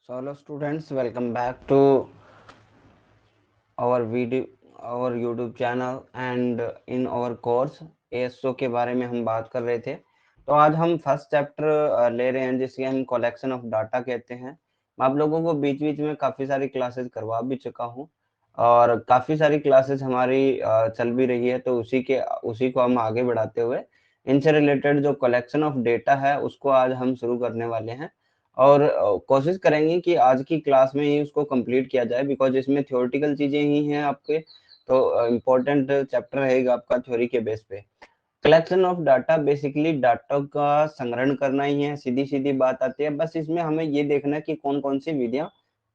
So hello students, welcome back to our video, our YouTube channel and in our course ASO के बारे में हम बात कर रहे थे। तो आज हम फर्स्ट चैप्टर ले रहे हैं जिसके हम कलेक्शन ऑफ डाटा कहते हैं। मैं आप लोगों को बीच बीच में काफ़ी सारी क्लासेस करवा भी चुका हूँ और काफ़ी सारी क्लासेस हमारी चल भी रही है, तो उसी को हम आगे बढ़ाते हुए इनसे रिलेटेड जो कलेक्शन ऑफ डेटा है उसको आज हम शुरू करने वाले हैं और कोशिश करेंगे कि आज की क्लास में ही उसको कंप्लीट किया जाए, बिकॉज इसमें थ्योरेटिकल चीजें ही हैं आपके, तो इम्पोर्टेंट चैप्टर रहेगा आपका थ्योरी के बेस पे। Collection of data basically data का संग्रहण करना ही है, सीधी सीधी बात आती है। बस इसमें हमें ये देखना है कि कौन कौन सी विधियां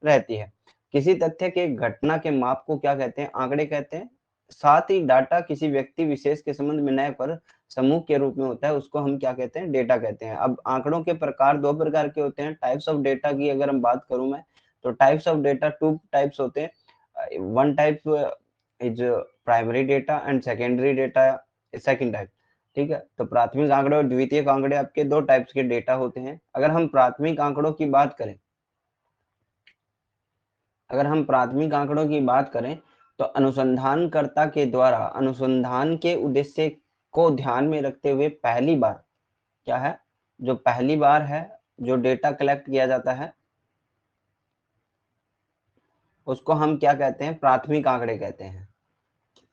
रहती है। किसी तथ्य के घटना के माप को क्या कहते हैं? आंकड़े कहते हैं। साथ ही डाटा किसी व्यक्ति विशेष के संबंध में नए पर समूह के रूप में होता है, उसको हम क्या कहते हैं? डेटा कहते हैं। अब आंकड़ों के प्रकार दो प्रकार के होते हैं। टाइप्स ऑफ डेटा की अगर हम बात करूं मैं, तो types of data two types होते हैं। One type is primary data and secondary data, second type. ठीक है, तो प्राथमिक आंकड़े और द्वितीयक आंकड़े आपके दो टाइप्स के डेटा होते हैं। अगर हम प्राथमिक आंकड़ों की बात करें, तो अनुसंधानकर्ता के द्वारा अनुसंधान के उद्देश्य को ध्यान में रखते हुए पहली बार क्या है, जो पहली बार है जो डेटा कलेक्ट किया जाता है उसको हम क्या कहते हैं? प्राथमिक आंकड़े कहते हैं।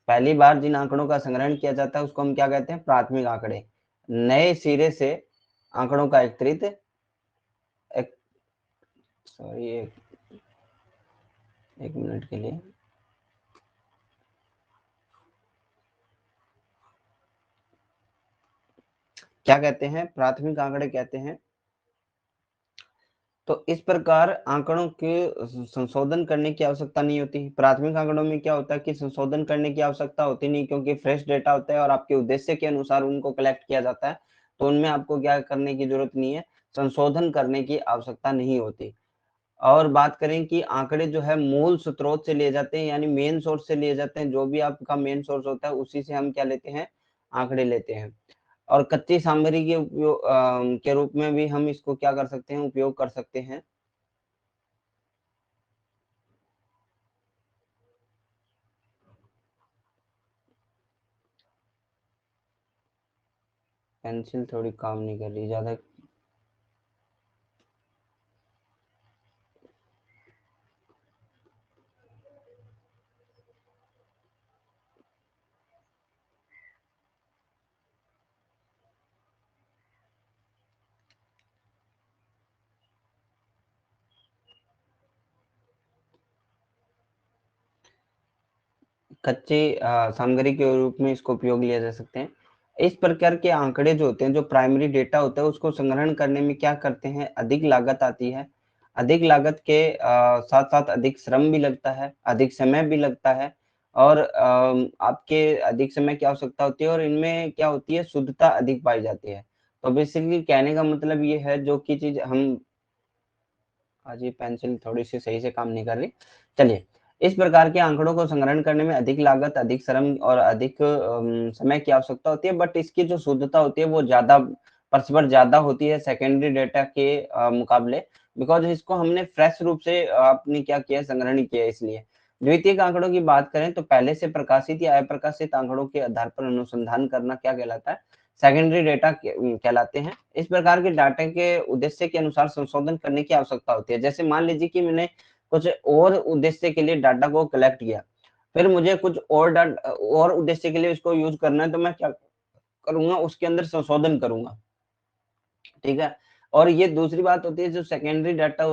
पहली बार जिन आंकड़ों का संग्रहण किया जाता है उसको हम क्या कहते हैं? प्राथमिक आंकड़े। नए सिरे से आंकड़ों का एकत्रित एक, सॉरी एक मिनट के लिए, क्या कहते हैं? प्राथमिक आंकड़े कहते हैं। तो इस प्रकार आंकड़ों के संशोधन करने की आवश्यकता नहीं होती। प्राथमिक आंकड़ों में क्या होता है कि संशोधन करने की आवश्यकता होती नहीं, क्योंकि फ्रेश डेटा होता है और आपके उद्देश्य के अनुसार उनको कलेक्ट किया जाता है, तो उनमें आपको क्या करने की जरूरत नहीं है, संशोधन करने की आवश्यकता नहीं होती। और बात करें कि आंकड़े जो है मूल स्रोत से लिए जाते हैं, यानी मेन सोर्स से लिए जाते हैं। जो भी आपका मेन सोर्स होता है उसी से हम क्या लेते हैं? आंकड़े लेते हैं। और कच्ची सामग्री के उपयोग के रूप में भी हम इसको क्या कर सकते हैं? उपयोग कर सकते हैं। पेंसिल थोड़ी काम नहीं कर रही ज्यादा। कच्चे सामग्री के रूप में इसको उपयोग लिया जा सकते हैं। इस प्रकार के आंकड़े जो होते हैं, जो प्राइमरी डेटा होता है, उसको संग्रहण करने में क्या करते हैं? अधिक लागत आती है। अधिक लागत के साथ साथ अधिक श्रम भी लगता है, अधिक समय भी लगता है और आपके अधिक समय की आवश्यकता होती है और इनमें क्या होती है? शुद्धता अधिक पाई जाती है। तो बेसिकली कहने का मतलब ये है, जो की चीज हम, आज ये पेंसिल थोड़ी सी सही से काम नहीं कर रही। चलिए, इस प्रकार के आंकड़ों को संग्रहण करने में अधिक लागत, अधिक श्रम और अधिक समय की आवश्यकता होती है, बट इसकी जो शुद्धता होती है वो ज्यादा, परस्पर ज्यादा होती है सेकेंडरी डेटा के मुकाबले, बिकॉज इसको हमने फ्रेश रूप से आपने क्या किया? संग्रहण किया। इसलिए द्वितीयक आंकड़ों की बात करें तो पहले से प्रकाशित या अप्रकाशित आंकड़ों के आधार पर अनुसंधान करना क्या कहलाता है? सेकेंडरी डेटा कहलाते हैं। इस प्रकार के डाटा के उद्देश्य के अनुसार संशोधन करने की आवश्यकता होती है। जैसे मान लीजिए कि मैंने कुछ और उद्देश्य के लिए डाटा को कलेक्ट किया, फिर मुझे कुछ और डाटा और उद्देश्य के लिए इसको यूज करना है, तो मैं क्या करूंगा? उसके अंदर संशोधन करूंगा। ठीक है। और ये दूसरी बात होती है, जो सेकेंडरी डाटा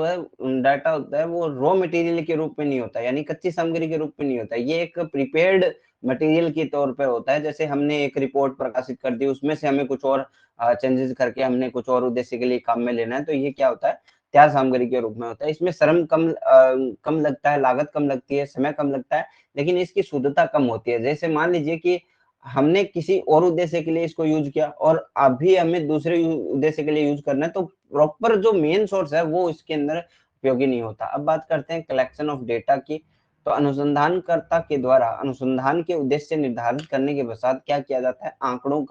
होता है वो रॉ मटेरियल के रूप में नहीं होता, यानी कच्ची सामग्री के रूप में नहीं होता। ये एक प्रिपेयर्ड मटेरियल के तौर पे होता है। जैसे हमने एक रिपोर्ट प्रकाशित कर दी, उसमें से हमें कुछ और चेंजेस करके हमने कुछ और उद्देश्य के लिए काम में लेना है, तो ये क्या होता है? तैयार सामग्री के रूप में होता है। इसमें श्रम कम लगता है, लागत कम लगती है, समय कम लगता है, लेकिन इसकी शुद्धता कम होती है। जैसे मान लीजिए कि हमने किसी और उद्देश्य के लिए इसको यूज किया और अभी हमें दूसरे उद्देश्य के लिए यूज करना है, तो प्रॉपर जो मेन सोर्स है वो इसके अंदर उपयोगी नहीं होता। अब बात करते हैं कलेक्शन ऑफ डेटा की। तो अनुसंधानकर्ता के द्वारा अनुसंधान के उद्देश्य निर्धारित करने के पश्चात क्या किया जाता है? आंकड़ों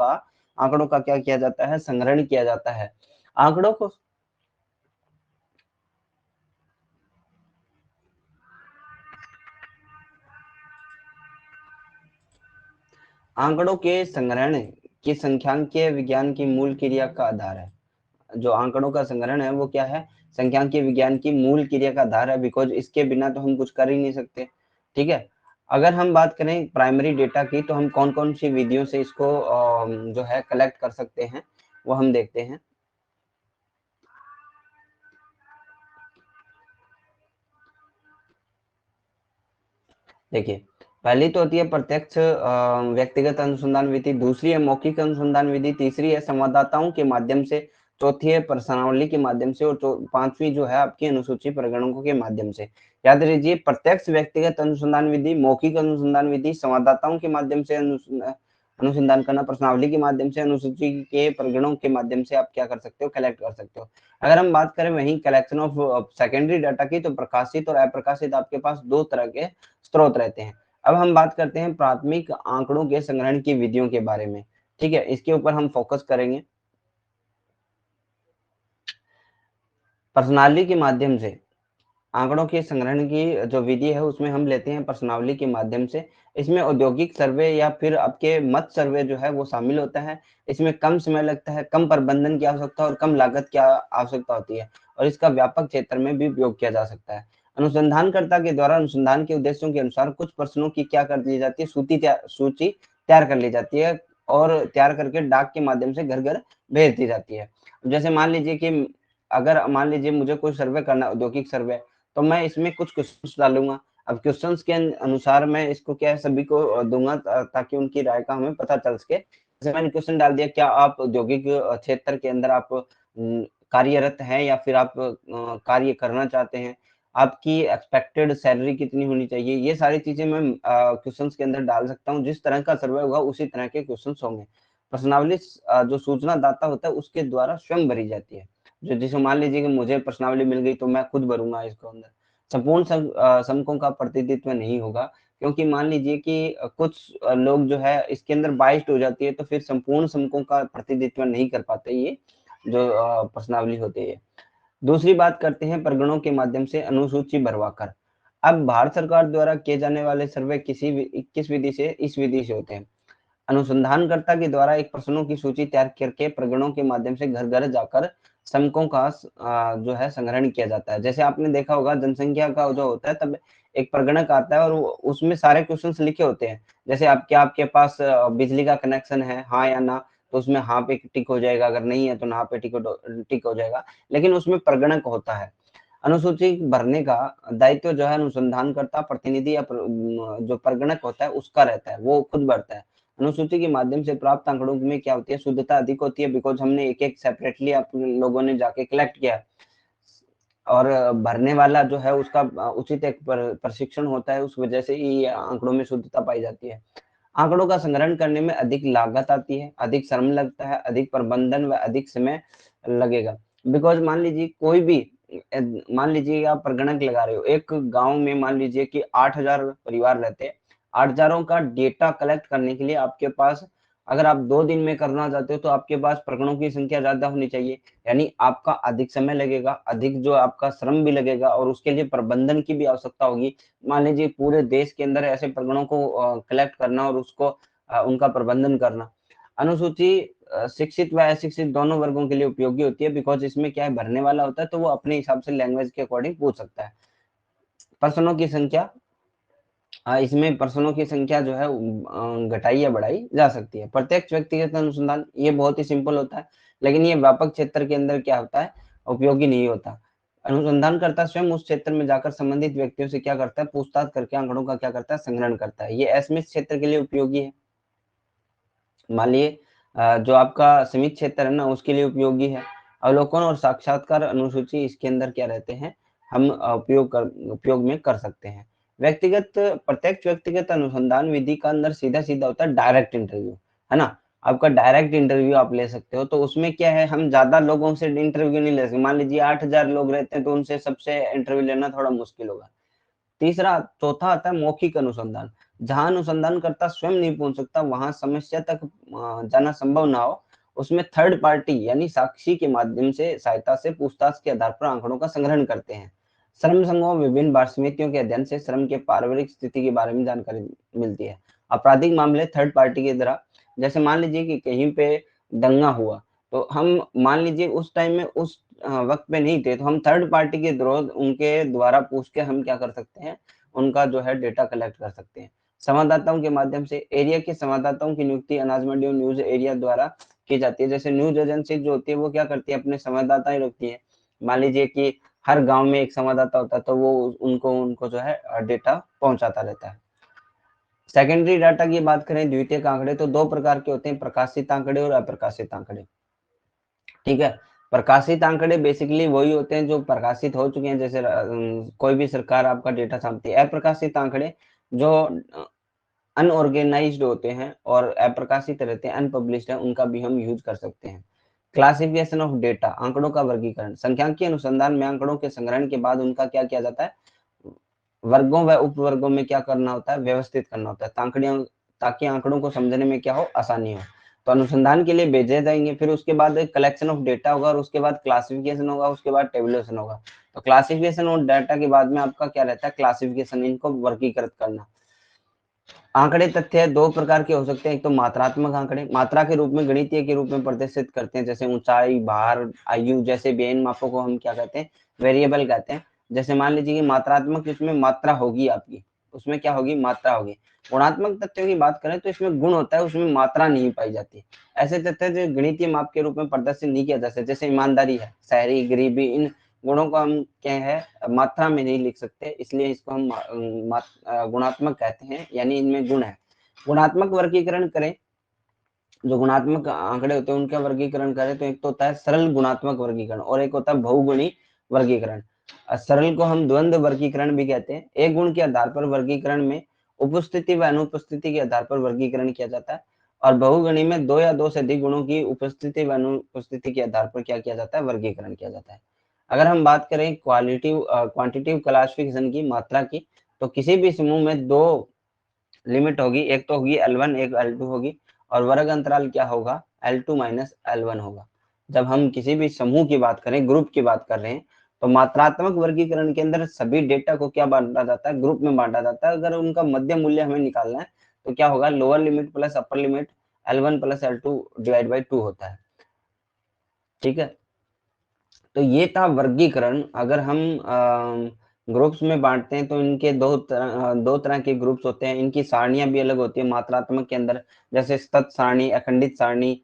का क्या किया जाता है? संग्रहण किया जाता है। आंकड़ों को आंकड़ों के संग्रहण की संख्यांकीय विज्ञान की मूल क्रिया का आधार है। जो आंकड़ों का संग्रहण है वो क्या है? संख्यांकीय विज्ञान की मूल क्रिया का आधार है, बिकॉज इसके बिना तो हम कुछ कर ही नहीं सकते। ठीक है। अगर हम बात करें प्राइमरी डेटा की, तो हम कौन कौन सी विधियों से इसको जो है कलेक्ट कर सकते हैं वो हम देखते हैं। देखिए, पहली तो होती है प्रत्यक्ष व्यक्तिगत अनुसंधान विधि, दूसरी है मौखिक अनुसंधान विधि, तीसरी है संवाददाताओं के माध्यम से, चौथी है प्रश्नावली के माध्यम से, और पांचवी जो है आपकी अनुसूची प्रगणकों के माध्यम से। याद रखिए, प्रत्यक्ष व्यक्तिगत अनुसंधान विधि, मौखिक अनुसंधान विधि, संवाददाताओं के माध्यम से अनुसंधान करना, प्रश्नावली के माध्यम से, अनुसूची के प्रगणों के माध्यम से आप क्या कर सकते हो? कलेक्ट कर सकते हो। अगर हम बात करें वहीं कलेक्शन ऑफ सेकेंडरी डाटा की, तो प्रकाशित और अप्रकाशित आपके पास दो तरह के स्रोत रहते हैं। अब हम बात करते हैं प्राथमिक आंकड़ों के संग्रहण की विधियों के बारे में। ठीक है, इसके ऊपर हम फोकस करेंगे। प्रश्नावली के माध्यम से आंकड़ों के संग्रहण की जो विधि है उसमें हम लेते हैं प्रश्नावली के माध्यम से। इसमें औद्योगिक सर्वे या फिर आपके मत सर्वे जो है वो शामिल होता है। इसमें कम समय लगता है, कम प्रबंधन की आवश्यकता और कम लागत की आवश्यकता होती है, और इसका व्यापक क्षेत्र में भी उपयोग किया जा सकता है। अनुसंधानकर्ता के द्वारा अनुसंधान के उद्देश्यों के अनुसार कुछ प्रश्नों की क्या कर ली जाती है? सूची तैयार कर ली जाती है, और तैयार करके डाक के माध्यम से घर घर भेज दी जाती है। जैसे मान लीजिए कि अगर मान लीजिए मुझे कोई सर्वे करना है, औद्योगिक सर्वे, तो मैं इसमें कुछ क्वेश्चंस डालूंगा। अब क्वेश्चंस के अनुसार मैं इसको क्या है सभी को दूंगा, ताकि उनकी राय का हमें पता चल सके। जैसे मैंने क्वेश्चन डाल दिया, क्या आप औद्योगिक क्षेत्र के अंदर आप कार्यरत हैं या फिर आप कार्य करना चाहते हैं? आपकी एक्सपेक्टेड सैलरी कितनी होनी चाहिए? ये सारी चीजें मैं क्वेश्चंस के अंदर डाल सकता हूँ। जिस तरह का सर्वे होगा उसी तरह के क्वेश्चंस होंगे। प्रश्नावली जो सूचना दाता होता है उसके द्वारा स्वयं भरी जाती है। जो जैसे मान लीजिए कि मुझे प्रश्नावली मिल गई तो मैं खुद भरूंगा इसको अंदर। संपूर्ण समकों का प्रतिनिधित्व नहीं होगा, क्योंकि मान लीजिए कि कुछ लोग जो है इसके अंदर बाइस्ड हो जाती है, तो फिर संपूर्ण समकों का प्रतिनिधित्व नहीं कर पाते ये जो प्रश्नावली होती है। दूसरी बात करते हैं प्रगणों के माध्यम से अनुसूची भरवाकर। अब भारत सरकार द्वारा किए जाने वाले सर्वे किस विधि से? इस विधि से होते हैं। अनुसंधानकर्ता के द्वारा एक प्रश्नों की सूची तैयार करके प्रगणों के माध्यम से घर घर जाकर समकों का जो है संग्रहण किया जाता है। जैसे आपने देखा होगा जनसंख्या का जो होता है तब एक प्रगणक आता है और उसमें सारे क्वेश्चंस लिखे होते हैं। जैसे आपके पास बिजली का कनेक्शन है, हाँ या ना, तो उसमें हाँ पे टिक हो जाएगा, अगर नहीं है तो ना पे टिक हो जाएगा, लेकिन उसमें प्रगणक होता है। अनुसूची भरने का दायित्व जो है अनुसंधानकर्ता प्रतिनिधि या जो प्रगणक होता है उसका रहता है, वो खुद भरता है। अनुसूची के माध्यम से प्राप्त आंकड़ों में क्या होती है? शुद्धता अधिक होती है, बिकॉज हमने एक एक सेपरेटली आप लोगों ने जाके कलेक्ट किया है। और भरने वाला जो है उसका उचित एक प्रशिक्षण होता है, उस वजह से ही आंकड़ों में शुद्धता पाई जाती है। आंकड़ों का संग्रहण करने में अधिक लागत आती है, अधिक श्रम लगता है, अधिक प्रबंधन व अधिक समय लगेगा। बिकॉज मान लीजिए कोई भी मान लीजिए आप प्रगणक लगा रहे हो, एक गांव में मान लीजिए कि 8,000 परिवार रहते हैं। 8,000 का डेटा कलेक्ट करने के लिए आपके पास, अगर आप 2 दिन में करना चाहते हो तो आपके पास प्रगणों की संख्या ज्यादा होनी चाहिए। यानी आपका अधिक समय लगेगा, अधिक जो आपका श्रम भी लगेगा, और उसके लिए प्रबंधन की भी आवश्यकता होगी। मान लीजिए पूरे देश के अंदर ऐसे प्रगणों को कलेक्ट करना और उसको उनका प्रबंधन करना। अनुसूची शिक्षित व अशिक्षित दोनों वर्गों के लिए उपयोगी होती है, बिकॉज इसमें क्या है भरने वाला होता है तो वो अपने हिसाब से लैंग्वेज के अकॉर्डिंग पूछ सकता है। प्रश्नों की संख्या, इसमें प्रश्नों की संख्या जो है घटाई या बढ़ाई जा सकती है। प्रत्यक्ष व्यक्तिगत अनुसंधान ये बहुत ही सिंपल होता है, लेकिन ये व्यापक क्षेत्र के अंदर क्या होता है? उपयोगी नहीं होता। अनुसंधानकर्ता स्वयं उस क्षेत्र में जाकर संबंधित व्यक्तियों से क्या करता है? पूछताछ करके आंकड़ों का क्या करता है? संग्रहण करता है। ये असमित क्षेत्र के लिए उपयोगी है। मान लिए जो आपका सीमित क्षेत्र है ना उसके लिए उपयोगी है। अवलोकन और साक्षात्कार अनुसूची इसके अंदर क्या रहते हैं? हम उपयोग में कर सकते हैं। प्रत्यक्ष व्यक्तिगत अनुसंधान विधि का अंदर सीधा सीधा होता है डायरेक्ट इंटरव्यू, है ना? आपका डायरेक्ट इंटरव्यू आप ले सकते हो, तो उसमें क्या है हम ज्यादा लोगों से इंटरव्यू नहीं ले सकते। मान लीजिए 8,000 लोग रहते हैं तो उनसे सबसे इंटरव्यू लेना थोड़ा मुश्किल होगा। चौथा आता है मौखिक अनुसंधान। जहां अनुसंधानकर्ता स्वयं नहीं पहुंच सकता, वहां समस्या तक जाना संभव ना हो, उसमें थर्ड पार्टी यानी साक्षी के माध्यम से सहायता से पूछताछ के आधार पर आंकड़ों का संग्रहण करते हैं। श्रम संघों विभिन्न बार समितियों के अध्ययन से श्रम के पारिवारिक स्थिति के बारे में जानकारी मिलती है। आपराधिक मामले थर्ड पार्टी की तरह, जैसे मान लीजिए कि कहीं पे दंगा हुआ, तो हम मान लीजिए उस टाइम में उस वक्त पे नहीं थे, तो हम थर्ड पार्टी के द्वारा उनके द्वारा पूछ के हम क्या कर सकते हैं, उनका जो है डेटा कलेक्ट कर सकते हैं। संवाददाताओं के माध्यम से, एरिया के संवाददाताओं की नियुक्ति अनाज मंडी और न्यूज एरिया द्वारा की जाती है। जैसे न्यूज एजेंसी जो होती है वो क्या करती है, अपने संवाददाता ही रखती है। मान लीजिए कि हर गांव में एक संवाददाता होता है, तो वो उनको जो है डेटा पहुंचाता रहता है। सेकेंडरी डाटा की बात करें, द्वितीयक आंकड़े, तो दो प्रकार के होते हैं, प्रकाशित आंकड़े और अप्रकाशित आंकड़े। ठीक है, प्रकाशित आंकड़े बेसिकली वही होते हैं जो प्रकाशित हो चुके हैं, जैसे कोई भी सरकार आपका डेटा छापती है। अप्रकाशित आंकड़े जो अनऑर्गेनाइज्ड होते हैं और अप्रकाशित रहते हैं, अनपब्लिश्ड है, उनका भी हम यूज कर सकते हैं। क्लासिफिकेशन ऑफ डेटा, आंकड़ों का वर्गीकरण, सांख्यिकीय अनुसंधान में आंकड़ों के संग्रहण के बाद उनका क्या किया जाता है, वर्गों व उपवर्गों में क्या करना होता है, व्यवस्थित करना होता है, ताकि आंकड़ों को समझने में क्या हो, आसानी हो। तो अनुसंधान के लिए भेजे जाएंगे, फिर उसके बाद कलेक्शन ऑफ डेटा होगा, और उसके बाद क्लासिफिकेशन होगा, उसके बाद टेबुलेशन होगा। तो क्लासिफिकेशन और डाटा के बाद में आपका क्या रहता है, क्लासिफिकेशन, इनको वर्गीकृत करना। आंकड़े तथ्य दो प्रकार के हो सकते हैं, एक तो मात्रात्मक आंकड़े, मात्रा के रूप में, गणितीय के रूप में प्रदर्शित करते हैं, जैसे ऊंचाई, भार, आयु जैसे बेन मापों को हम क्या कहते हैं, वेरिएबल कहते हैं। जैसे मान लीजिए कि मात्रात्मक, इसमें मात्रा होगी आपकी, उसमें क्या होगी, मात्रा होगी। गुणात्मक तथ्यों की बात करें तो इसमें गुण होता है, उसमें मात्रा नहीं पाई जाती। ऐसे तथ्य जो गणितीय माप के रूप में प्रदर्शित नहीं किया जा सकता, जैसे ईमानदारी है, शहरी, गरीबी, इन गुणों को हम क्या है, मात्रा में नहीं लिख सकते, इसलिए इसको हम गुणात्मक कहते हैं, यानी इनमें गुण है। गुणात्मक वर्गीकरण करें, जो गुणात्मक आंकड़े होते हैं उनका वर्गीकरण करें, तो एक तो होता है सरल गुणात्मक वर्गीकरण और एक होता है बहुगुणी वर्गीकरण। सरल को हम द्वंद्व वर्गीकरण भी कहते हैं। एक गुण के आधार पर वर्गीकरण में उपस्थिति व अनुपस्थिति के आधार पर वर्गीकरण किया जाता है, और बहुगुणी में दो या दो से अधिक गुणों की उपस्थिति व अनुपस्थिति के आधार पर क्या किया जाता है, वर्गीकरण किया जाता है। अगर हम बात करें क्वांटिटिव क्लासिफिकेशन की, मात्रा की, तो किसी भी समूह में दो लिमिट होगी, एक तो होगी L1, एक L2 होगी, और वर्ग अंतराल क्या होगा, L2 माइनस L1 होगा। जब हम किसी भी समूह की बात करें, ग्रुप की बात कर रहे हैं, तो मात्रात्मक वर्गीकरण के अंदर सभी डेटा को क्या बांटा जाता है, ग्रुप में बांटा जाता है। अगर उनका मध्य मूल्य हमें निकालना है, तो क्या होगा, lower limit plus upper limit L1 plus L2 divide by 2 होता है। ठीक है, तो ये था वर्गीकरण। अगर हम ग्रुप्स में बांटते हैं तो इनके दो तरह के ग्रुप्स होते हैं, इनकी सारणियां भी अलग होती है मात्रात्मक के अंदर, जैसे सतत सारणी, अखंडित सारणी।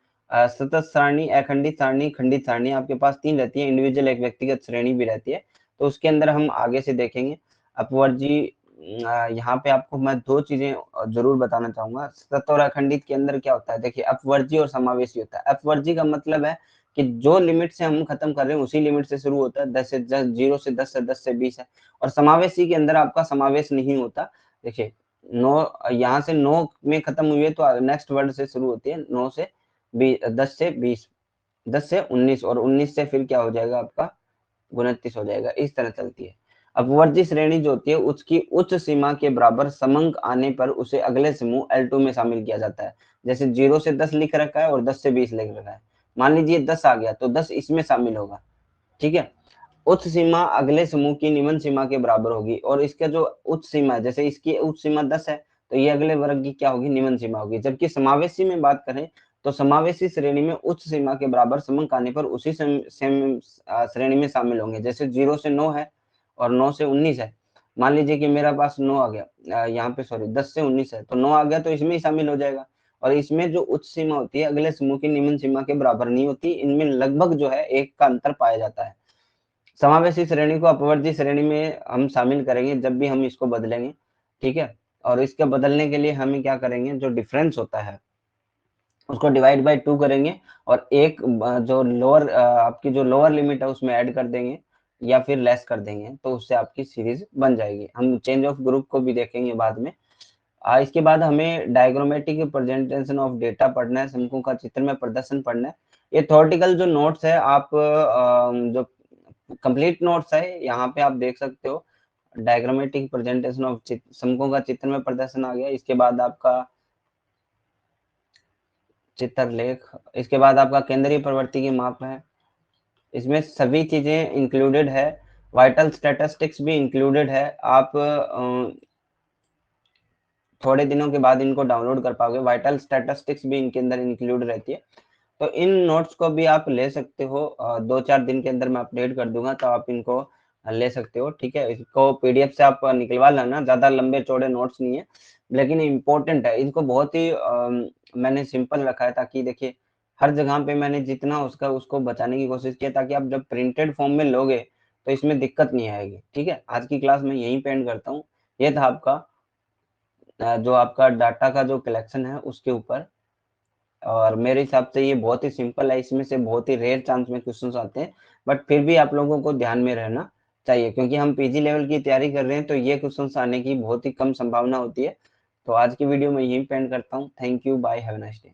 सतत सारणी, अखंडित सारणी, खंडित सारणी आपके पास तीन रहती है, इंडिविजुअल एक व्यक्तिगत श्रेणी भी रहती है, तो उसके अंदर हम आगे से देखेंगे। अपवर्जी, यहाँ पे आपको मैं दो चीजें जरूर बताना चाहूंगा। सतत और अखंडित के अंदर क्या होता है, देखिए अपवर्जी और समावेशी होता है। अपवर्जी का मतलब है कि जो लिमिट से हम खत्म कर रहे हैं उसी लिमिट से शुरू होता है, 10 से 10, 0 से 10 से 10 से 20 है। और समावेशी के अंदर आपका समावेश नहीं होता। देखिए 9, यहाँ से 9 में खत्म हुई है तो नेक्स्ट वर्ड से शुरू होती है, 9 से 10 से 20, 10 से 19, और 19 से फिर क्या हो जाएगा आपका 29 हो जाएगा, इस तरह चलती है। अपवर्जी श्रेणी जो होती है उसकी उच्च सीमा के बराबर समंक आने पर उसे अगले समूह L2 में शामिल किया जाता है। जैसे 0 से 10 लिख रखा है और 10 से 20 लिख रखा है, मान लीजिए 10 आ गया तो 10 इसमें शामिल होगा। ठीक है, उच्च सीमा अगले समूह की निम्न सीमा के बराबर होगी, और इसका जो उच्च सीमा है, जैसे इसकी उच्च सीमा 10 है, तो ये अगले वर्ग की क्या होगी, निम्न सीमा होगी। जबकि समावेशी में बात करें तो समावेशी श्रेणी में उच्च सीमा के बराबर समंक आने पर उसी श्रेणी में शामिल होंगे। जैसे 0 से 9 है और 9 से 19 है, मान लीजिए कि मेरा पास 9 आ गया, यहाँ पे सॉरी 10 से 19 है, तो 9 आ गया तो इसमें ही शामिल हो जाएगा। और इसमें जो उच्च सीमा होती है अगले समूह की निम्न सीमा के बराबर नहीं होती, इनमें लगभग जो है एक का अंतर पाया जाता है। समावेशी श्रेणी को अपवर्ती श्रेणी में हम शामिल करेंगे जब भी हम इसको बदलेंगे। ठीक है, और इसके बदलने के लिए हमें क्या करेंगे, जो डिफरेंस होता है उसको डिवाइड बाय 2 करेंगे, और एक जो लोअर आपकी जो लोअर लिमिट है उसमें ऐड कर देंगे या फिर लेस कर देंगे, तो उससे आपकी सीरीज बन जाएगी। हम चेंज ऑफ ग्रुप को भी देखेंगे बाद में। इसके बाद हमें डायग्रामेटिक प्रेजेंटेशन ऑफ डेटा पढ़ना है, शंकु का चित्र में प्रदर्शन पढ़ना है। ये थ्योरेटिकल जो नोट्स है, आप जो कंप्लीट नोट्स है यहाँ पे आप देख सकते हो। डायग्रामेटिक प्रेजेंटेशन ऑफ शंकु का चित्र में प्रदर्शन आ गया, इसके बाद आपका चित्रलेख, इसके बाद आपका केंद्रीय प्रवृत्ति की माप है, इसमें सभी चीजें इंक्लूडेड है। वाइटल स्टैटिस्टिक्स भी इंक्लूडेड है। आप थोड़े दिनों के बाद इनको डाउनलोड कर पाओगे। वाइटल स्टैटिस्टिक्स भी इनके अंदर इंक्लूड रहती है। तो इन नोट्स को भी आप ले सकते हो, 2-4 दिन के अंदर मैं अपडेट कर दूंगा, तो आप इनको ले सकते हो। ठीक है, इसको पीडीएफ से आप निकलवा लेना, ज्यादा लंबे चौड़े नोट्स नहीं है, लेकिन इम्पोर्टेंट है। इनको बहुत ही मैंने सिंपल रखा है, ताकि देखिए हर जगह पे मैंने जितना उसका उसको बचाने की कोशिश की है, ताकि आप जब प्रिंटेड फॉर्म में लोगे तो इसमें दिक्कत नहीं आएगी। ठीक है, आज की क्लास में यहीं पे एंड करता हूँ। ये था आपका जो आपका डाटा का जो कलेक्शन है उसके ऊपर, और मेरे हिसाब से ये बहुत ही सिंपल है। इसमें से बहुत ही रेयर चांस में क्वेश्चंस आते हैं, बट फिर भी आप लोगों को ध्यान में रहना चाहिए, क्योंकि हम पीजी लेवल की तैयारी कर रहे हैं, तो ये क्वेश्चंस आने की बहुत ही कम संभावना होती है। तो आज की वीडियो में यहीं पे एंड करता हूँ। Thank you, bye, have a nice day.